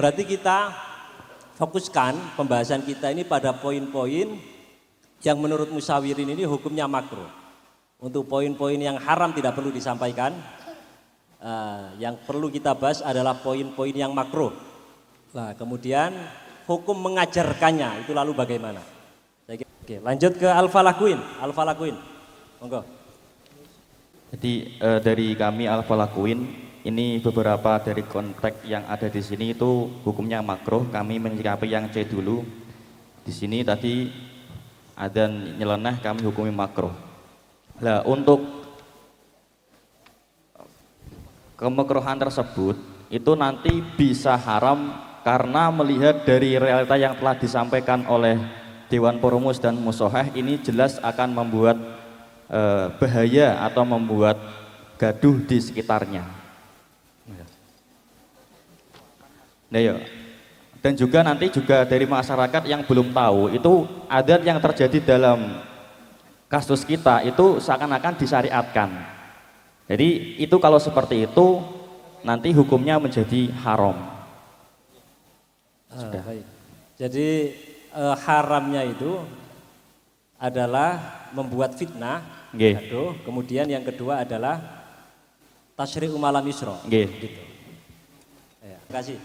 Berarti kita fokuskan pembahasan kita ini pada poin-poin yang menurut Musyawirin ini hukumnya makruh. Untuk poin-poin yang haram tidak perlu disampaikan. Yang perlu kita bahas adalah poin-poin yang makruh. Nah, kemudian hukum mengajarkannya itu lalu bagaimana? Oke, lanjut ke Al-Falakuin. Al-Falakuin, monggo. Jadi dari kami Al-Falakuin ini beberapa dari konteks yang ada di sini itu hukumnya makruh. Kami menyikapi yang C dulu. Di sini tadi adzan nyeleneh kami hukumi makruh. Nah, untuk kemakruhan tersebut itu nanti bisa haram karena melihat dari realita yang telah disampaikan oleh Dewan Perumus dan Mushoheh, ini jelas akan membuat bahaya atau membuat gaduh di sekitarnya. Nah, ya. Dan juga nanti juga dari masyarakat yang belum tahu itu adat yang terjadi dalam kasus kita itu seakan-akan disyariatkan. Jadi itu kalau seperti itu nanti hukumnya menjadi haram. Sudah. Baik. Jadi haramnya itu adalah membuat fitnah, gaduh. Kemudian yang kedua adalah tasyri'u malam yusra. Gitu. Ya, terima kasih.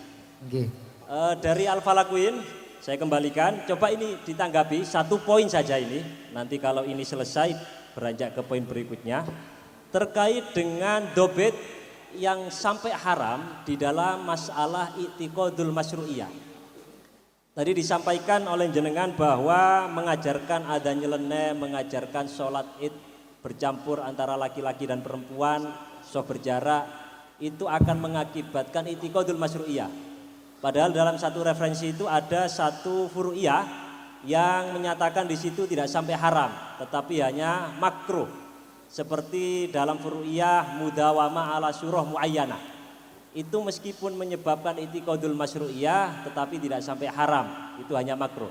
Dari Al-Falakuin saya kembalikan, coba ini ditanggapi satu poin saja ini. Nanti kalau ini selesai beranjak ke poin berikutnya terkait dengan dobit yang sampai haram di dalam masalah i'tiqadul masyru'iyah. Tadi disampaikan oleh jenengan bahwa mengajarkan adzan nyeleneh, mengajarkan sholat id bercampur antara laki-laki dan perempuan, sholat berjarak, itu akan mengakibatkan i'tiqadul masyru'iyah. Padahal dalam satu referensi itu ada satu furu'iyah yang menyatakan di situ tidak sampai haram, tetapi hanya makruh. Seperti dalam furu'iyah mudawama ala surah muayyanah. Itu meskipun menyebabkan i'tiqadul masyru'iyah tetapi tidak sampai haram, itu hanya makruh.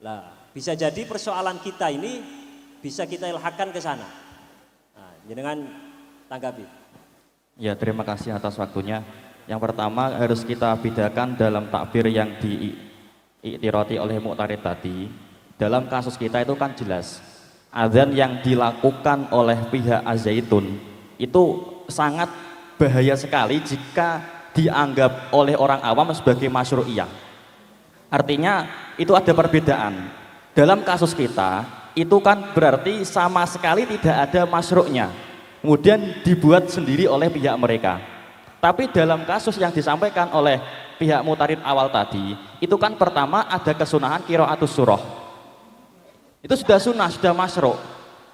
Lah, bisa jadi persoalan kita ini bisa kita ilhakan ke sana. Nah, jenengan tanggapi. Ya, terima kasih atas waktunya. Yang pertama harus kita bedakan dalam takbir yang diiktirati oleh Mu'tarid tadi. Dalam kasus kita itu kan jelas adzan yang dilakukan oleh pihak Az-Zaitun itu sangat bahaya sekali jika dianggap oleh orang awam sebagai masyru'iyah. Artinya itu ada perbedaan. Dalam kasus kita itu kan berarti sama sekali tidak ada masyru'nya, kemudian dibuat sendiri oleh pihak mereka. Tapi dalam kasus yang disampaikan oleh pihak Mu'tarid awal tadi, itu kan pertama ada kesunahan qiraatus surah. Itu sudah sunnah, sudah masyru'.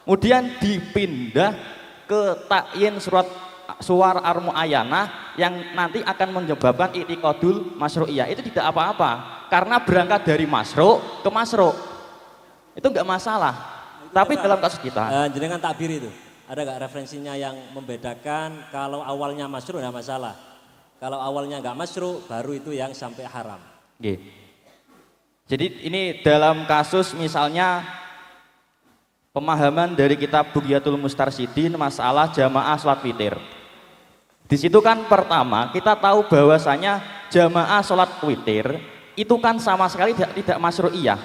Kemudian dipindah ke takyin suwar ar-muayyanah yang nanti akan menyebabkan i'tiqadul masyru'iyah. Itu tidak apa-apa karena berangkat dari masyru' ke masyru'. Itu enggak masalah. Tapi dalam kasus kita jenengan takbir itu ada nggak referensinya yang membedakan kalau awalnya masyru' nggak masalah, kalau awalnya nggak masyru' baru itu yang sampai haram. Jadi ini dalam kasus misalnya pemahaman dari kitab Bughyatul Mustarsyidin masalah jamaah sholat witir. Di situ kan pertama kita tahu bahwasanya jamaah sholat witir itu kan sama sekali tidak masyru'iyah.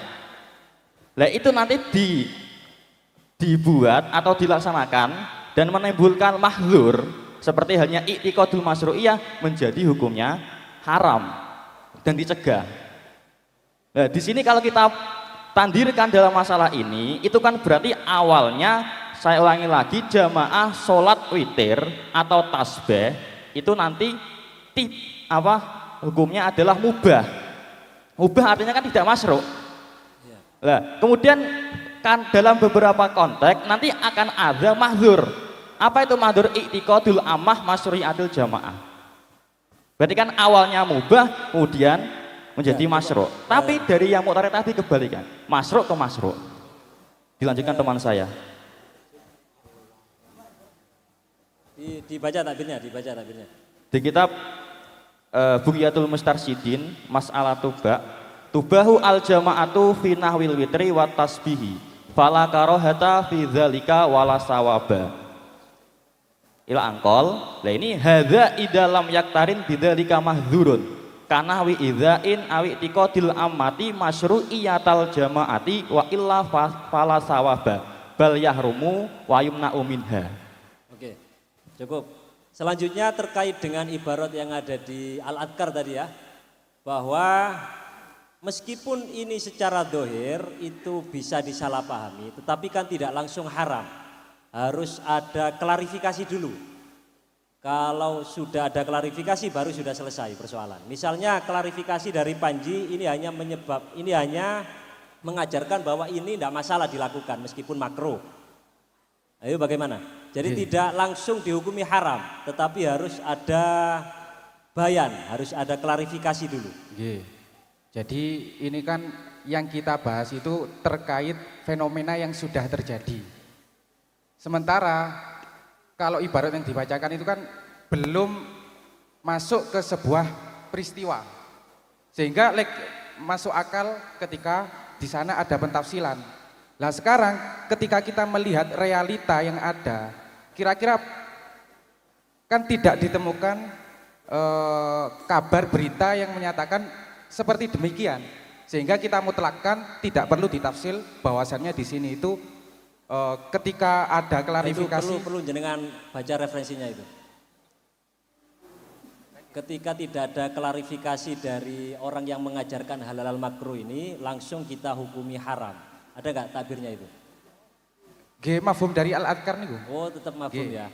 Lah itu nanti dibuat atau dilaksanakan dan menimbulkan mahdzur seperti halnya i'tiqadul masyru'iyah menjadi hukumnya haram dan dicegah. Nah, di sini kalau kita tandirkan dalam masalah ini itu kan berarti awalnya, saya ulangi lagi, jamaah sholat witir atau tasbih itu nanti hukumnya adalah mubah. Mubah artinya kan tidak masyru'. Nah, kemudian kan dalam beberapa konteks nanti akan ada mahdzur. Apa itu mahdzur? I'tiqadul ammah masyru'iyatul jamaah. Berarti kan awalnya mubah kemudian menjadi masyru'. Tapi dari yang Mu'tarid tadi kebalikan, masyru' ke masyru'. Dilanjutkan teman saya. Dibaca takbirnya. Di kitab Bughyatul Mustarsyidin mas'alah tubahu al jama'atu fi nahwil witri wa tasbihi fala karahata fi dzalika wala sawaba ila angkol. Lah ini hadza idalam yaktarin bidzalika mahdzurun. kana wi idzain awi tiqadil amati masyru'iyatal jamaati wa illa fala sawaba bal yahrumu wa yumna'u minha. Oke, cukup. Selanjutnya terkait dengan ibarat yang ada di Al-Adkar tadi ya, bahwa meskipun ini secara dohir itu bisa disalahpahami, tetapi kan tidak langsung haram. Harus ada klarifikasi dulu. Kalau sudah ada klarifikasi baru sudah selesai persoalan. Misalnya klarifikasi dari Panji ini hanya mengajarkan bahwa ini tidak masalah dilakukan meskipun makruh. Ayo bagaimana? Jadi tidak langsung dihukumi haram, tetapi harus ada bayan, harus ada klarifikasi dulu. Jadi ini kan yang kita bahas itu terkait fenomena yang sudah terjadi. Sementara kalau ibarat yang dibacakan itu kan belum masuk ke sebuah peristiwa. Sehingga masuk akal ketika di sana ada pentafsilan. Nah sekarang ketika kita melihat realita yang ada, kira-kira kan tidak ditemukan kabar berita yang menyatakan seperti demikian. Sehingga kita mutlakkan tidak perlu ditafsir bahwasannya di sini itu ketika ada klarifikasi. Perlu jenengan baca referensinya itu. Ketika tidak ada klarifikasi dari orang yang mengajarkan halal makruh ini, langsung kita hukumi haram. Ada nggak takbirnya itu? Mafhum dari Al-Adkar nih. Oh tetap mafhum ya.